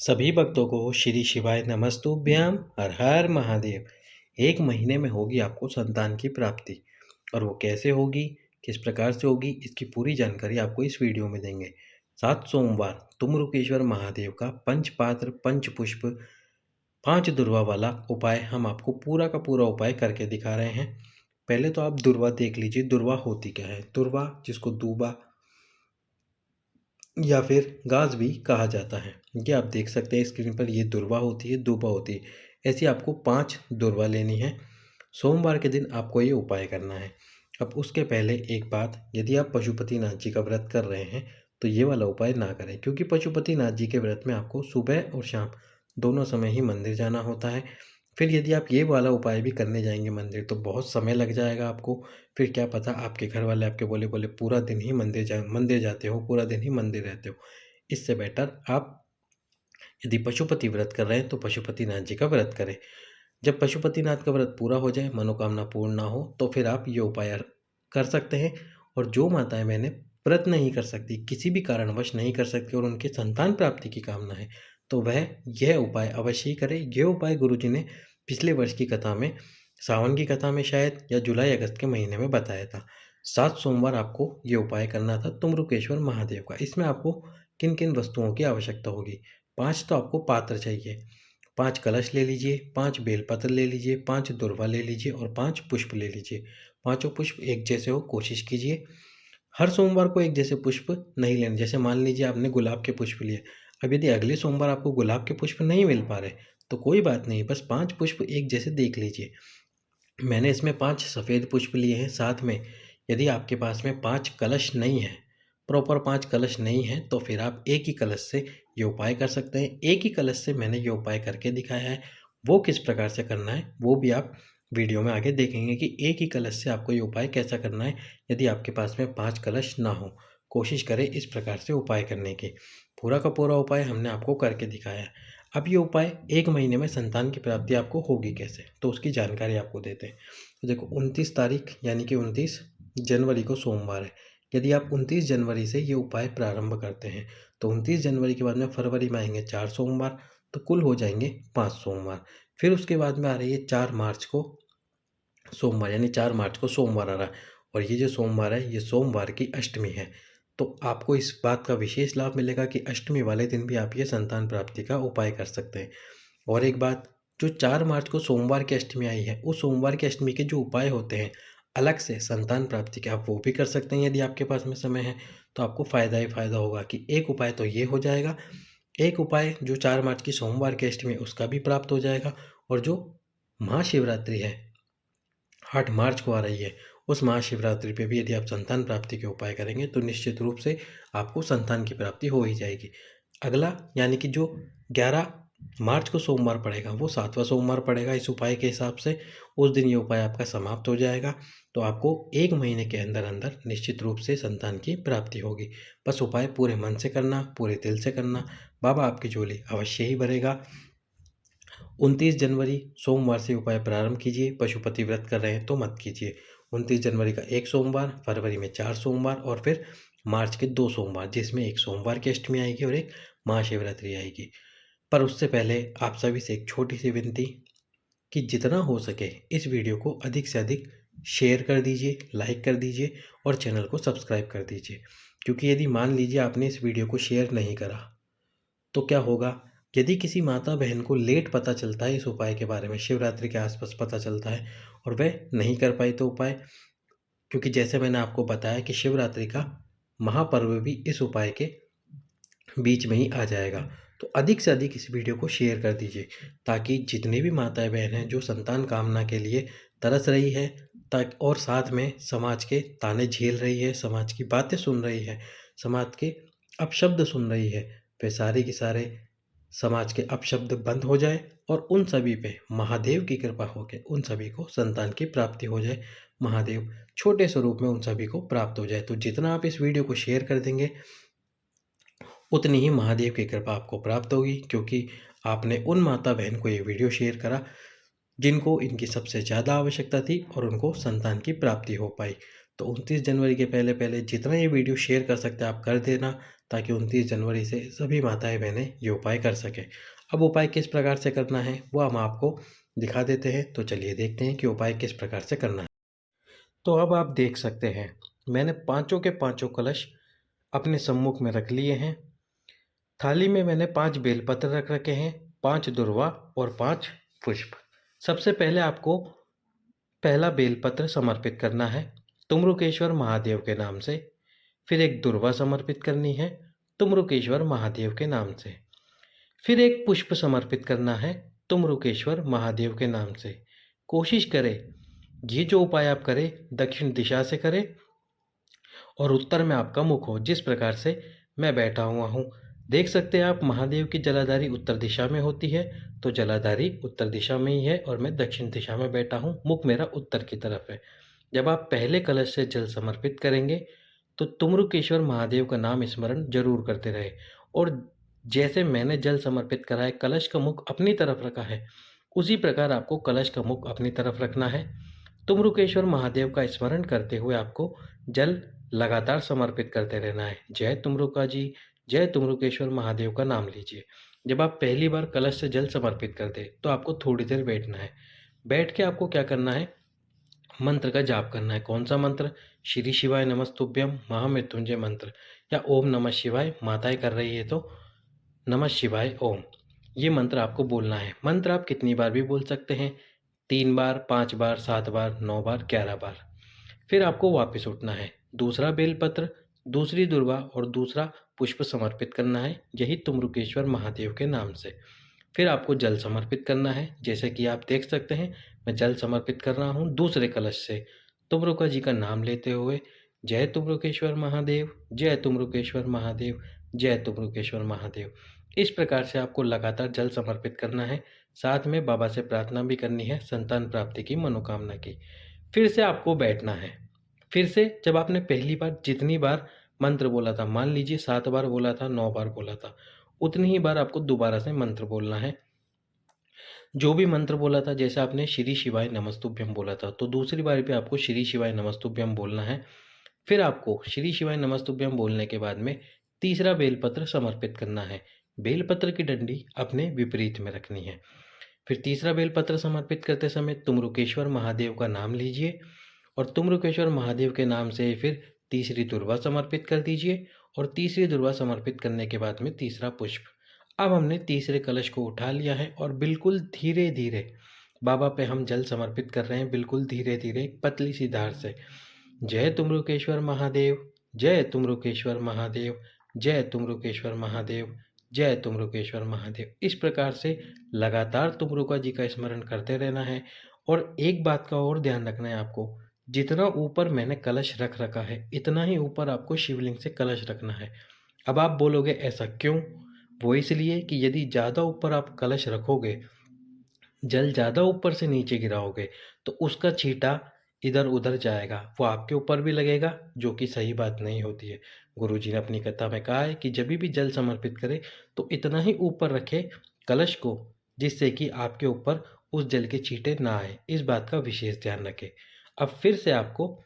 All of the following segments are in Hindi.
सभी भक्तों को श्री शिवाय नमस्तुभ्याम हर हर महादेव। 1 महीने में होगी आपको संतान की प्राप्ति और वो कैसे होगी, किस प्रकार से होगी, इसकी पूरी जानकारी आपको इस वीडियो में देंगे। 7 सोमवार तुमरुकेश्वर महादेव का पंचपात्र पंचपुष्प 5 दुर्वा वाला उपाय हम आपको पूरा का पूरा उपाय करके दिखा रहे हैं। पहले तो आप दुर्वा देख लीजिए, दुर्वा होती क्या है। दुर्वा जिसको दूबा या फिर गाज भी कहा जाता है। ये आप देख सकते हैं स्क्रीन पर, ये दुर्वा होती है, दूबा होती है। ऐसी आपको 5 दुर्वा लेनी है। सोमवार के दिन आपको ये उपाय करना है। अब उसके पहले एक बात, यदि आप पशुपतिनाथ जी का व्रत कर रहे हैं तो ये वाला उपाय ना करें, क्योंकि पशुपतिनाथ जी के व्रत में आपको सुबह और शाम दोनों समय ही मंदिर जाना होता है। फिर यदि आप ये वाला उपाय भी करने जाएंगे मंदिर तो बहुत समय लग जाएगा आपको। फिर क्या पता आपके घर वाले आपके बोले बोले पूरा दिन ही मंदिर जाते हो, पूरा दिन ही मंदिर रहते हो। इससे बेटर आप यदि पशुपति व्रत कर रहे हैं तो पशुपतिनाथ जी का व्रत करें। जब पशुपतिनाथ का व्रत पूरा हो जाए, मनोकामना पूर्ण ना हो, तो फिर आप ये उपाय कर सकते हैं। और जो माताएं बहनें व्रत नहीं कर सकती, किसी भी कारणवश नहीं कर सकती और उनकी संतान प्राप्ति की कामना है, तो वह यह उपाय अवश्य ही करें। यह उपाय गुरुजी ने पिछले वर्ष की कथा में, सावन की कथा में शायद, या जुलाई अगस्त के महीने में बताया था। 7 सोमवार आपको ये उपाय करना था तुमरुकेश्वर महादेव का। इसमें आपको किन किन वस्तुओं की आवश्यकता होगी। 5 तो आपको पात्र चाहिए, 5 कलश ले लीजिए, 5 बेलपत्र ले लीजिए, 5 दुर्वा ले लीजिए और 5 पुष्प ले लीजिए। पाँचों पुष्प एक जैसे हो, कोशिश कीजिए। हर सोमवार को एक जैसे पुष्प नहीं लेने। जैसे मान लीजिए आपने गुलाब के पुष्प लिए, अब यदि अगले सोमवार आपको गुलाब के पुष्प नहीं मिल पा रहे तो कोई बात नहीं, बस 5 पुष्प एक जैसे देख लीजिए। मैंने इसमें 5 सफ़ेद पुष्प लिए हैं। साथ में यदि आपके पास में 5 कलश नहीं है, प्रॉपर 5 कलश नहीं है, तो फिर आप एक ही कलश से ये उपाय कर सकते हैं। एक ही कलश से मैंने ये उपाय करके दिखाया है। वो किस प्रकार से करना है वो भी आप वीडियो में आगे देखेंगे कि एक ही कलश से आपको ये उपाय कैसा करना है। यदि आपके पास में 5 कलश ना हो, कोशिश करें इस प्रकार से उपाय करने की। पूरा का पूरा उपाय हमने आपको करके दिखाया है। अब ये उपाय 1 महीने में संतान की प्राप्ति आपको होगी कैसे, तो उसकी जानकारी आपको देते हैं। तो देखो, 29 तारीख यानी कि 29 जनवरी को सोमवार है। यदि आप 29 जनवरी से ये उपाय प्रारंभ करते हैं तो 29 जनवरी के बाद में फरवरी में आएंगे 4 सोमवार, तो कुल हो जाएंगे 5 सोमवार। फिर उसके बाद में आ रही है 4 मार्च को सोमवार, यानी 4 मार्च को सोमवार आ रहा है। और ये जो सोमवार है, ये सोमवार की अष्टमी है। तो आपको इस बात का विशेष लाभ मिलेगा कि अष्टमी वाले दिन भी आप ये संतान प्राप्ति का उपाय कर सकते हैं। और एक बात, जो 4 मार्च को सोमवार की अष्टमी आई है, उस सोमवार की अष्टमी के जो उपाय होते हैं अलग से संतान प्राप्ति के, आप वो भी कर सकते हैं। यदि आपके पास में समय है तो आपको फ़ायदा ही फ़ायदा होगा कि एक उपाय तो ये हो जाएगा, एक उपाय जो 4 मार्च की सोमवार की अष्टमी है उसका भी प्राप्त हो जाएगा। और जो महाशिवरात्रि है 8 मार्च को आ रही है, उस महाशिवरात्रि पे भी यदि आप संतान प्राप्ति के उपाय करेंगे तो निश्चित रूप से आपको संतान की प्राप्ति हो ही जाएगी। अगला यानी कि जो 11 मार्च को सोमवार पड़ेगा वो 7वां सोमवार पड़ेगा इस उपाय के हिसाब से। उस दिन ये उपाय आपका समाप्त हो जाएगा। तो आपको 1 महीने के अंदर अंदर निश्चित रूप से संतान की प्राप्ति होगी। बस उपाय पूरे मन से करना, पूरे दिल से करना, बाबा आपकी झोली अवश्य ही भरेगा। 29 जनवरी सोमवार से उपाय प्रारंभ कीजिए। पशुपति व्रत कर रहे हैं तो मत कीजिए। 29 जनवरी का एक सोमवार, फरवरी में 4 सोमवार और फिर मार्च के 2 सोमवार, जिसमें एक सोमवार की अष्टमी आएगी और एक महाशिवरात्रि आएगी। पर उससे पहले आप सभी से एक छोटी सी विनती कि जितना हो सके इस वीडियो को अधिक से अधिक शेयर कर दीजिए, लाइक कर दीजिए और चैनल को सब्सक्राइब कर दीजिए। क्योंकि यदि मान लीजिए आपने इस वीडियो को शेयर नहीं करा तो क्या होगा, यदि किसी माता बहन को लेट पता चलता है इस उपाय के बारे में, शिवरात्रि के आसपास पता चलता है और वह नहीं कर पाई तो उपाय, क्योंकि जैसे मैंने आपको बताया कि शिवरात्रि का महापर्व भी इस उपाय के बीच में ही आ जाएगा। तो अधिक से अधिक इस वीडियो को शेयर कर दीजिए ताकि जितनी भी माताएं बहन हैं जो संतान कामना के लिए तरस रही है, ताकि और साथ में समाज के ताने झेल रही है, समाज की बातें सुन रही है, समाज के अपशब्द सुन रही है, वे सारे के सारे समाज के अपशब्द बंद हो जाए और उन सभी पे महादेव की कृपा हो के उन सभी को संतान की प्राप्ति हो जाए। महादेव छोटे स्वरूप में उन सभी को प्राप्त हो जाए। तो जितना आप इस वीडियो को शेयर कर देंगे उतनी ही महादेव की कृपा आपको प्राप्त होगी, क्योंकि आपने उन माता बहन को ये वीडियो शेयर करा जिनको इनकी सबसे ज़्यादा आवश्यकता थी और उनको संतान की प्राप्ति हो पाई। तो 29 जनवरी के पहले पहले जितना ये वीडियो शेयर कर सकते हैं आप कर देना, ताकि 29 जनवरी से सभी माताएं बहनें ये उपाय कर सकें। अब उपाय किस प्रकार से करना है वो हम आपको दिखा देते हैं, तो चलिए देखते हैं कि उपाय किस प्रकार से करना है। तो अब आप देख सकते हैं मैंने पांचों के पांचों कलश अपने सम्मुख में रख लिए हैं। थाली में मैंने 5 बेलपत्र रख रखे हैं, 5 दुर्वा और 5 पुष्प। सबसे पहले आपको पहला बेलपत्र समर्पित करना है तुमरुकेश्वर महादेव के नाम से। फिर एक दुर्वा समर्पित करनी है तुमरुकेश्वर महादेव के नाम से। फिर एक पुष्प समर्पित करना है तुमरुकेश्वर महादेव के नाम से। कोशिश करें ये जो उपाय आप करें दक्षिण दिशा से करें और उत्तर में आपका मुख हो, जिस प्रकार से मैं बैठा हुआ हूँ। देख सकते हैं आप महादेव की जलाधारी उत्तर दिशा में होती है, तो जलाधारी उत्तर दिशा में ही है और मैं दक्षिण दिशा में बैठा हूँ, मुख मेरा उत्तर की तरफ है। जब आप पहले कलश से जल समर्पित करेंगे तो तुमरुकेश्वर महादेव का नाम स्मरण जरूर करते रहे। और जैसे मैंने जल समर्पित करा है, कलश का मुख अपनी तरफ रखा है, उसी प्रकार आपको कलश का मुख अपनी तरफ रखना है। तुमरुकेश्वर महादेव का स्मरण करते हुए आपको जल लगातार समर्पित करते रहना है। जय तुमरुका जी, जय तुमरुकेश्वर महादेव का नाम लीजिए। जब आप पहली बार कलश से जल समर्पित कर दे तो आपको थोड़ी देर बैठना है। बैठ के आपको क्या करना है, मंत्र का जाप करना है। कौन सा मंत्र? श्री शिवाय नमस्तुभ्यम महामृत्युंजय मंत्र, या ओम नमः शिवाय, माताएं कर रही है तो नमः शिवाय ओम, ये मंत्र आपको बोलना है। मंत्र आप कितनी बार भी बोल सकते हैं, 3 बार, 5 बार, 7 बार, 9 बार, 11 बार। फिर आपको वापस उठना है, दूसरा बेलपत्र, दूसरी दुर्वा और दूसरा पुष्प समर्पित करना है, यही तुमरुकेश्वर महादेव के नाम से। फिर आपको जल समर्पित करना है। जैसे कि आप देख सकते हैं मैं जल समर्पित कर रहा हूँ दूसरे कलश से, तुमरुका जी का नाम लेते हुए। जय तुमरुकेश्वर महादेव, जय तुमरुकेश्वर महादेव, जय तुमरुकेश्वर महादेव। इस प्रकार से आपको लगातार जल समर्पित करना है। साथ में बाबा से प्रार्थना भी करनी है संतान प्राप्ति की मनोकामना की। फिर से आपको बैठना है। फिर से जब आपने पहली बार जितनी बार मंत्र बोला था, मान लीजिए 7 बार बोला था, 9 बार बोला था, उतनी ही बार आपको दोबारा से मंत्र बोलना है। जो भी मंत्र बोला था, जैसे आपने श्री शिवाय नमस्तुभ्यम बोला था, तो दूसरी बार भी आपको श्री शिवाय नमस्तुभ्यम बोलना है। फिर आपको श्री शिवाय नमस्तुभ्यम बोलने के बाद में तीसरा बेलपत्र समर्पित करना है। बेलपत्र की डंडी अपने विपरीत में रखनी है। फिर तीसरा बेलपत्र समर्पित करते समय तुमरुकेश्वर महादेव का नाम लीजिए और तुमरुकेश्वर महादेव के नाम से फिर तीसरी दुर्वा समर्पित कर दीजिए और तीसरी दुर्वा समर्पित करने के बाद में तीसरा पुष्प। अब हमने तीसरे कलश को उठा लिया है और बिल्कुल धीरे धीरे बाबा पे हम जल समर्पित कर रहे हैं, बिल्कुल धीरे धीरे पतली सी धार से। जय तुमरुकेश्वर महादेव, जय तुमरुकेश्वर महादेव, जय तुमरुकेश्वर महादेव, जय तुमरुकेश्वर महादेव। इस प्रकार से लगातार तुमरुका जी का स्मरण करते रहना है। और एक बात का और ध्यान रखना है आपको, जितना ऊपर मैंने कलश रख रखा है इतना ही ऊपर आपको शिवलिंग से कलश रखना है। अब आप बोलोगे ऐसा क्यों? वो इसलिए कि यदि ज़्यादा ऊपर आप कलश रखोगे, जल ज़्यादा ऊपर से नीचे गिराओगे तो उसका छींटा इधर उधर जाएगा, वो आपके ऊपर भी लगेगा, जो कि सही बात नहीं होती है। गुरुजी ने अपनी कथा में कहा है कि जब भी जल समर्पित करें तो इतना ही ऊपर रखें कलश को, जिससे कि आपके ऊपर उस जल के छींटे ना आए। इस बात का विशेष ध्यान रखें। अब फिर से आपको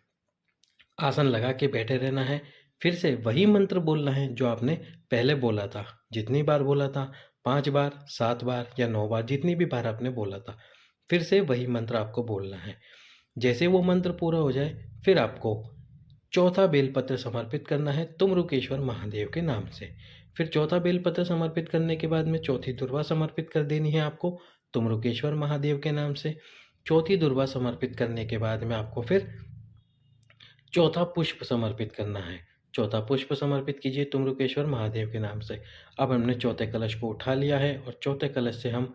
आसन लगा के बैठे रहना है। फिर से वही मंत्र बोलना है जो आपने पहले बोला था, जितनी बार बोला था, 5 बार, 7 बार या 9 बार, जितनी भी बार आपने बोला था, फिर से वही मंत्र आपको बोलना है। जैसे वो मंत्र पूरा हो जाए फिर आपको चौथा बेलपत्र समर्पित करना है तुमरुकेश्वर महादेव के नाम से। फिर चौथा बेलपत्र समर्पित करने के बाद में चौथी दुर्वा समर्पित कर देनी है आपको तुमरुकेश्वर महादेव के नाम से। चौथी दुर्वा समर्पित करने के बाद में आपको फिर चौथा पुष्प समर्पित करना है। चौथा पुष्प समर्पित कीजिए तुमरुकेश्वर महादेव के नाम से। अब हमने चौथे कलश को उठा लिया है और चौथे कलश से हम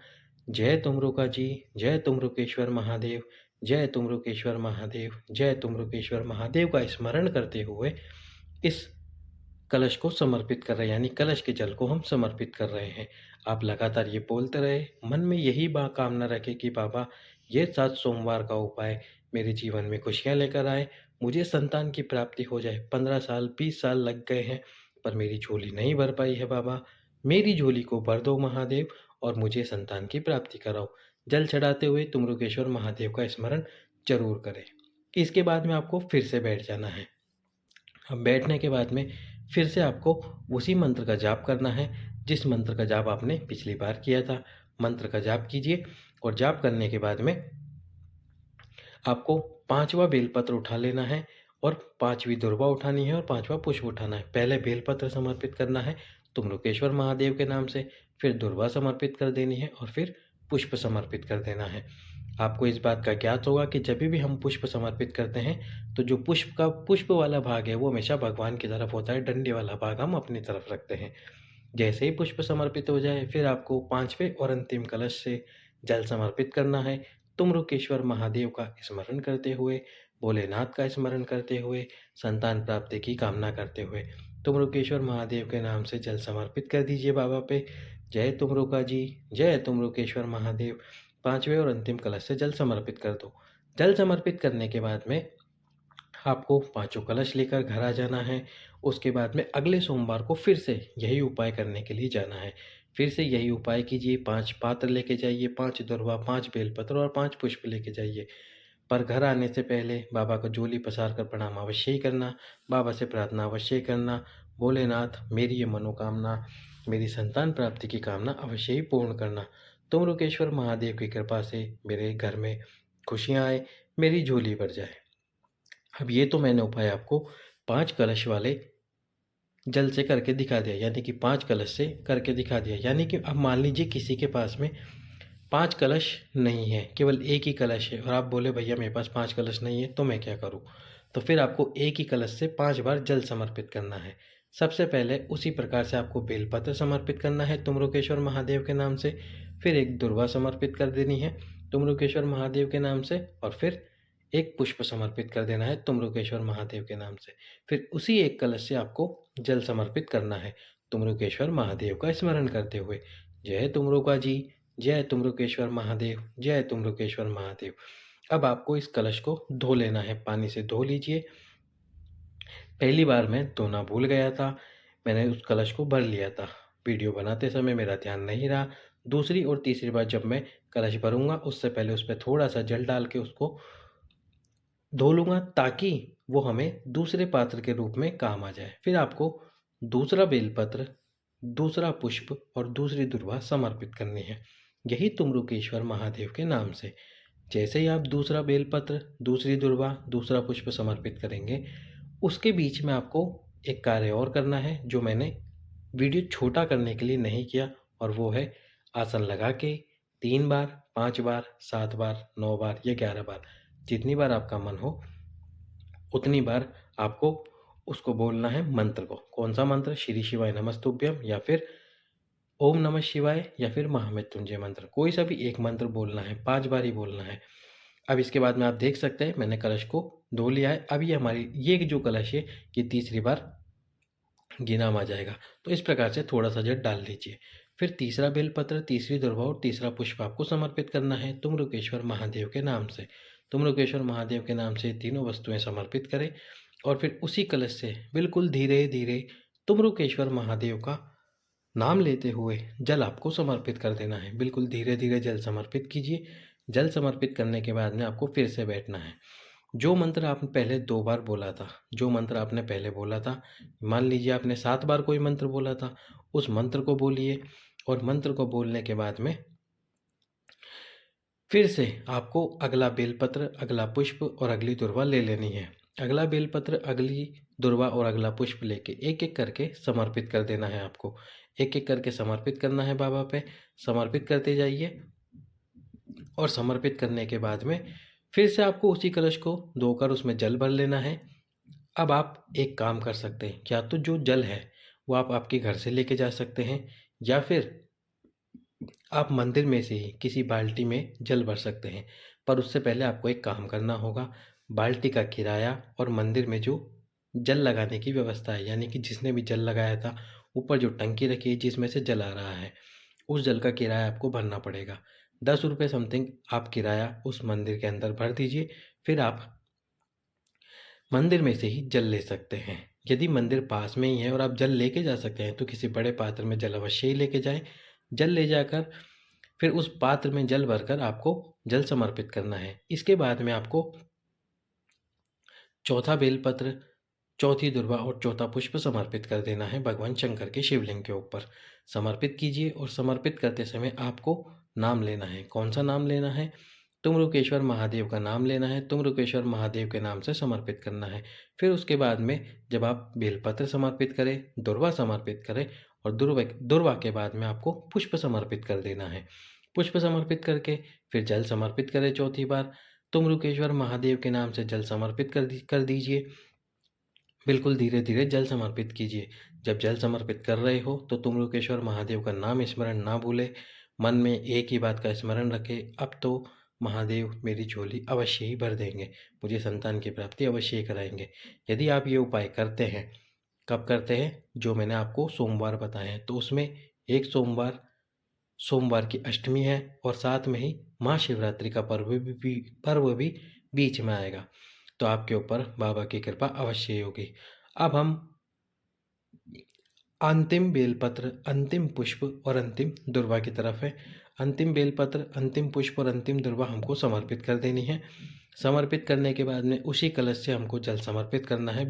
जय तुमरुका जी, जय तुमरुकेश्वर महादेव, जय तुमरुकेश्वर महादेव, जय तुमरुकेश्वर महादेव का स्मरण करते हुए इस कलश को समर्पित कर रहे हैं, यानी कलश के जल को हम समर्पित कर रहे हैं। आप लगातार ये बोलते रहे, मन में यही कामना रखें कि बाबा ये 7 सोमवार का उपाय मेरे जीवन में खुशियाँ लेकर आए, मुझे संतान की प्राप्ति हो जाए। 15 साल 20 साल लग गए हैं पर मेरी झोली नहीं भर पाई है बाबा, मेरी झोली को भर दो महादेव और मुझे संतान की प्राप्ति कराओ। जल चढ़ाते हुए तुमरुकेश्वर महादेव का स्मरण जरूर करें। इसके बाद में आपको फिर से बैठ जाना है। अब बैठने के बाद में फिर से आपको उसी मंत्र का जाप करना है जिस मंत्र का जाप आपने पिछली बार किया था। मंत्र का जाप कीजिए और जाप करने के बाद में आपको 5वां बेलपत्र उठा लेना है और 5वीं दुर्वा उठानी है और 5वां पुष्प उठाना है। पहले बेलपत्र समर्पित करना है तुम्रुकेश्वर महादेव के नाम से, फिर दुर्वा समर्पित कर देनी है और फिर पुष्प समर्पित कर देना है। आपको इस बात का ज्ञात होगा कि जब भी हम पुष्प समर्पित करते हैं तो जो पुष्प वाला भाग है वो हमेशा भगवान की तरफ होता है, डंडे वाला भाग हम अपनी तरफ रखते हैं। जैसे ही पुष्प समर्पित हो जाए फिर आपको 5वें और अंतिम कलश से जल समर्पित करना है। तुम्रुकेश्वर महादेव का स्मरण करते हुए, भोलेनाथ का स्मरण करते हुए, संतान प्राप्ति की कामना करते हुए तुम्रुकेश्वर महादेव के नाम से जल समर्पित कर दीजिए बाबा पे। जय तुमरुका जी, जय तुम्रुकेश्वर महादेव। 5वें और अंतिम कलश से जल समर्पित कर दो। जल समर्पित करने के बाद में आपको 5 कलश लेकर घर आ जाना है। उसके बाद में अगले सोमवार को फिर से यही उपाय करने के लिए जाना है। फिर से यही उपाय कीजिए, 5 पात्र लेके जाइए, 5 दुर्वा, 5 बेलपत्र और 5 पुष्प लेके जाइए। पर घर आने से पहले बाबा का झोली पसार कर प्रणाम अवश्य ही करना, बाबा से प्रार्थना अवश्य ही करना, भोलेनाथ मेरी ये मनोकामना, मेरी संतान प्राप्ति की कामना अवश्य ही पूर्ण करना। तुम्रुकेश्वर महादेव की कृपा से मेरे घर में खुशियाँ आए, मेरी झोली भर जाए। अब ये तो मैंने उपाय आपको 5 कलश वाले जल से करके दिखा दिया, यानी कि 5 कलश से करके दिखा दिया। यानी कि अब मान लीजिए किसी के पास में 5 कलश नहीं है, केवल एक ही कलश है और आप बोले भैया मेरे पास 5 कलश नहीं है तो मैं क्या करूं? तो फिर आपको एक ही कलश से 5 बार जल समर्पित करना है। सबसे पहले उसी प्रकार से आपको बेलपत्र समर्पित करना है तुम्रुकेश्वर महादेव के नाम से, फिर एक दुर्वा समर्पित कर देनी है तुम्रुकेश्वर महादेव के नाम से और फिर एक पुष्प समर्पित कर देना है तुम्रुकेश्वर महादेव के नाम से। फिर उसी एक कलश से आपको जल समर्पित करना है तुम्रुकेश्वर महादेव का स्मरण करते हुए। जय तुम्रुका जी, जय तुम्रुकेश्वर महादेव, जय तुम्रुकेश्वर महादेव। अब आपको इस कलश को धो लेना है, पानी से धो लीजिए। पहली बार मैं धोना भूल गया था, मैंने उस कलश को भर लिया था। वीडियो बनाते समय मेरा ध्यान नहीं रहा। दूसरी और तीसरी बार जब मैं कलश भरूंगा उससे पहले उस पर थोड़ा सा जल डाल के उसको धो लूँगा ताकि वो हमें दूसरे पात्र के रूप में काम आ जाए। फिर आपको दूसरा बेलपत्र, दूसरा पुष्प और दूसरी दुर्वा समर्पित करनी है, यही तुम्रुकेश्वर महादेव के नाम से। जैसे ही आप दूसरा बेलपत्र, दूसरी दुर्वा, दूसरा पुष्प समर्पित करेंगे, उसके बीच में आपको एक कार्य और करना है जो मैंने वीडियो छोटा करने के लिए नहीं किया, और वो है आसन लगा के 3 बार, 5 बार, 7 बार, 9 बार या 11 बार, जितनी बार आपका मन हो उतनी बार आपको उसको बोलना है मंत्र को। कौन सा मंत्र? श्री शिवाय नमस्तुभ्यम या फिर ओम नमः शिवाय या फिर महामृत्युंजय मंत्र, कोई सा भी एक मंत्र बोलना है, 5 बार ही बोलना है। अब इसके बाद में आप देख सकते हैं मैंने कलश को धो लिया है। अब ये जो कलश है ये तीसरी बार गिनाम आ जाएगा। तो इस प्रकार से थोड़ा सा जल डाल लीजिए। फिर तीसरा बेलपत्र, तीसरी दुर्वा और तीसरा पुष्प आपको समर्पित करना है तुम्रुकेश्वर महादेव के नाम से। तुम्रुकेश्वर महादेव के नाम से तीनों वस्तुएं समर्पित करें और फिर उसी कलश से बिल्कुल धीरे धीरे तुम्रुकेश्वर महादेव का नाम लेते हुए जल आपको समर्पित कर देना है। बिल्कुल धीरे धीरे जल समर्पित कीजिए। जल समर्पित करने के बाद में आपको फिर से बैठना है। जो मंत्र आपने पहले 2 बार बोला था, जो मंत्र आपने पहले बोला था, मान लीजिए आपने 7 बार कोई मंत्र बोला था, उस मंत्र को बोलिए और मंत्र को बोलने के बाद में फिर से आपको अगला बेलपत्र, अगला पुष्प और अगली दुर्वा ले लेनी है। अगला बेलपत्र, अगली दुर्वा और अगला पुष्प लेके एक-एक करके समर्पित कर देना है आपको। एक-एक करके समर्पित करना है बाबा पे, समर्पित करते जाइए और समर्पित करने के बाद में फिर से आपको उसी कलश को धोकर उसमें जल भर लेना है। अब आप एक काम कर सकते हैं, या तो जो जल है वो आप आपके घर से लेके जा सकते हैं या फिर आप मंदिर में से ही किसी बाल्टी में जल भर सकते हैं। पर उससे पहले आपको एक काम करना होगा, बाल्टी का किराया और मंदिर में जो जल लगाने की व्यवस्था है, यानी कि जिसने भी जल लगाया था ऊपर जो टंकी रखी है जिसमें से जल आ रहा है, उस जल का किराया आपको भरना पड़ेगा। 10 रुपये समथिंग आप किराया उस मंदिर के अंदर भर दीजिए। फिर आप मंदिर में से ही जल ले सकते हैं। यदि मंदिर पास में ही है और आप जल लेके जा सकते हैं तो किसी बड़े पात्र में जल अवश्य ही लेके जाएं। जल ले जाकर फिर उस पात्र में जल भरकर आपको जल समर्पित करना है। इसके बाद में आपको चौथा बेलपत्र, चौथी दुर्वा और चौथा पुष्प समर्पित कर देना है भगवान शंकर के शिवलिंग के ऊपर। समर्पित कीजिए और समर्पित करते समय आपको नाम लेना है। कौन सा नाम लेना है? तुमरुकेश्वर महादेव का नाम लेना है। तुमरुकेश्वर महादेव के नाम से समर्पित करना है। फिर उसके बाद में जब आप बेलपत्र समर्पित करें, दुर्वा समर्पित करें और दुर्वा के बाद में आपको पुष्प समर्पित कर देना है। पुष्प समर्पित करके फिर जल समर्पित करें चौथी बार। तुमरुकेश्वर महादेव के नाम से जल समर्पित कर दीजिए। बिल्कुल धीरे-धीरे जल समर्पित कीजिए। जब जल समर्पित कर रहे हो तो तुमरुकेश्वर महादेव का नाम स्मरण ना भूलें। मन में एक ही बात का स्मरण रखें, अब तो महादेव मेरी झोली अवश्य ही भर देंगे, मुझे संतान की प्राप्ति अवश्य ही कराएँगे। यदि आप ये उपाय करते हैं, कब करते हैं? जो मैंने आपको सोमवार बताए हैं, तो उसमें एक सोमवार की अष्टमी है और साथ में ही महाशिवरात्रि का पर्व भी बीच में आएगा। तो आपके ऊपर बाबा की कृपा अवश्य ही होगी। अब हम अंतिम बेलपत्र, अंतिम पुष्प और अंतिम दुर्वा की तरफ है। अंतिम बेलपत्र, अंतिम पुष्प और अंतिम दुर्वा हमको समर्पित कर देनी है। समर्पित करने के बाद में उसी कलश से हमको जल समर्पित करना है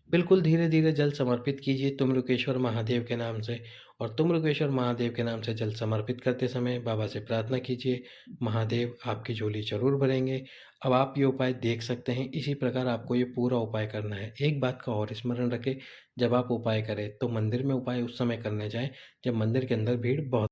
बिल्कुल धीरे-धीरे जल समर्पित कीजिए तुमरुकेश्वर महादेव के नाम से। और तुमरुकेश्वर महादेव के नाम से जल समर्पित करते समय बाबा से प्रार्थना कीजिए, महादेव आपकी झोली ज़रूर भरेंगे। अब आप ये उपाय देख सकते हैं, इसी प्रकार आपको ये पूरा उपाय करना है। एक बात का और स्मरण रखें, जब आप उपाय करें तो मंदिर में उपाय उस समय करने जाएँ जब मंदिर के अंदर भीड़ बहुत